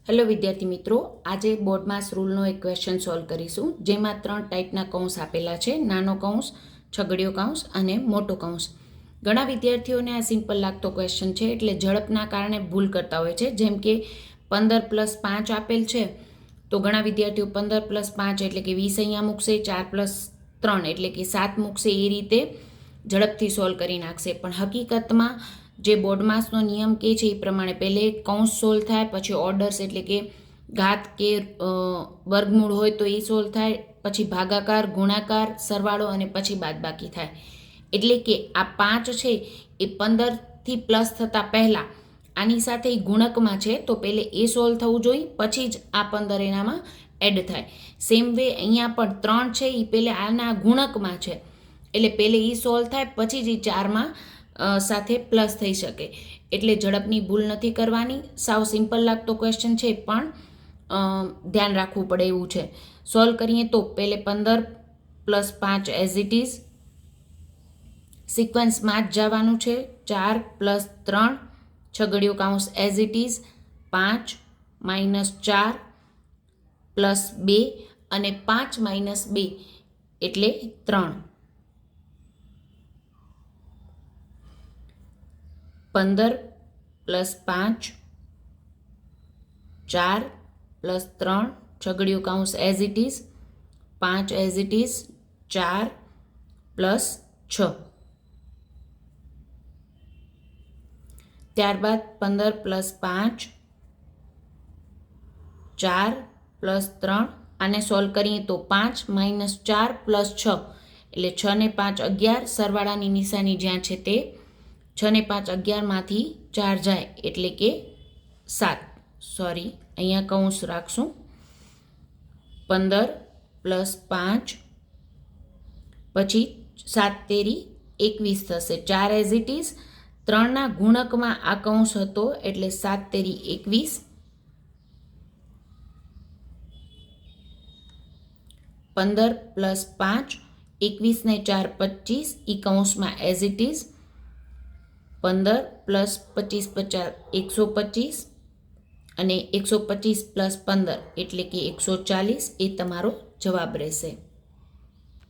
Hello વિદ્યાર્થી મિત્રો, આજે બોર્ડમાસ રૂલનો એક ક્વેશ્ચન સોલ્વ કરીશું, જેમાં 3 ટાઈપના કૌંસ આપેલા છે: નાનો કૌંસ, છગડીયો કૌંસ અને મોટો કૌંસ. ઘણા વિદ્યાર્થીઓને આ સિમ્પલ લાગતો ક્વેશ્ચન છે, એટલે ઝડપના કારણે ભૂલ કરતા હોય છે. જેમ કે 15 + 5 આપેલ છે, તો ઘણા વિદ્યાર્થીઓ 15 + 5 એટલે કે 20 અહીંયા મૂકશે, 4 + 3 એટલે કે 7 મૂકશે. એ રીતે ઝડપથી સોલ્વ કરી નાખશે. પણ હકીકતમાં જે બોર્ડમાસનો નિયમ કહે છે એ પ્રમાણે પહેલે કૌંસ સોલ્વ થાય, પછી ઓર્ડર્સ એટલે કે ઘાત કે વર્ગમૂળ હોય તો એ સોલ્વ થાય, પછી ભાગાકાર, ગુણાકાર, સરવાળો અને પછી બાદબાકી થાય. એટલે કે આ 5 છે એ 15થી પ્લસ થતાં પહેલાં આની સાથે એ ગુણકમાં છે, તો પહેલે એ સોલ્વ થવું જોઈએ, પછી જ આ 15 એનામાં એડ થાય. સેમ વે અહીંયા પણ 3 છે એ પહેલે આના ગુણકમાં છે, એટલે પહેલે એ સોલ્વ થાય, પછી જ એ 4માં સાથે પ્લસ થઈ શકે. એટલે ઝડપની ભૂલ નથી કરવાની. સાવ સિમ્પલ લાગતો ક્વેશ્ચન છે, પણ ધ્યાન રાખવું પડે એવું છે. સોલ્વ કરીએ તો પહેલે 15 + 5 એઝ ઇટ ઇઝ, સિક્વન્સમાં જ જવાનું છે. 4 + 3 છગડીયો કૌંસ એઝ ઇટ ઇઝ, 5 - 4 + 2 અને 5 - 2 એટલે 3. 15 + 5 4 + 3 છગડીયો કૌંસ as it is, 5 as it is, 4 + 6. ત્યારબાદ 15 + 5 4 + 3 આને સોલ્વ કરીએ તો 5 - 4 + 6 એટલે 6 ને 5 11, સરવાળાની નિશાની જ્યાં છે તે 6 ને 5 11માંથી 4 જાય એટલે કે 7. સોરી, અહીંયા કૌંસ રાખશું. 15 + 5 પછી 7 તેરી 21 થશે. 4 એઝ ઇટ ઇઝ, 3ના ગુણકમાં આ કૌંસ હતો એટલે 7 તેરી 21. 15 + 5 21 ને 4 25, એ કૌંસમાં એઝ ઇટ ઇઝ. 15 + 25 = 125 અને 125 + 15 એટલે કે 140. એ તમારો જવાબ રહેશે.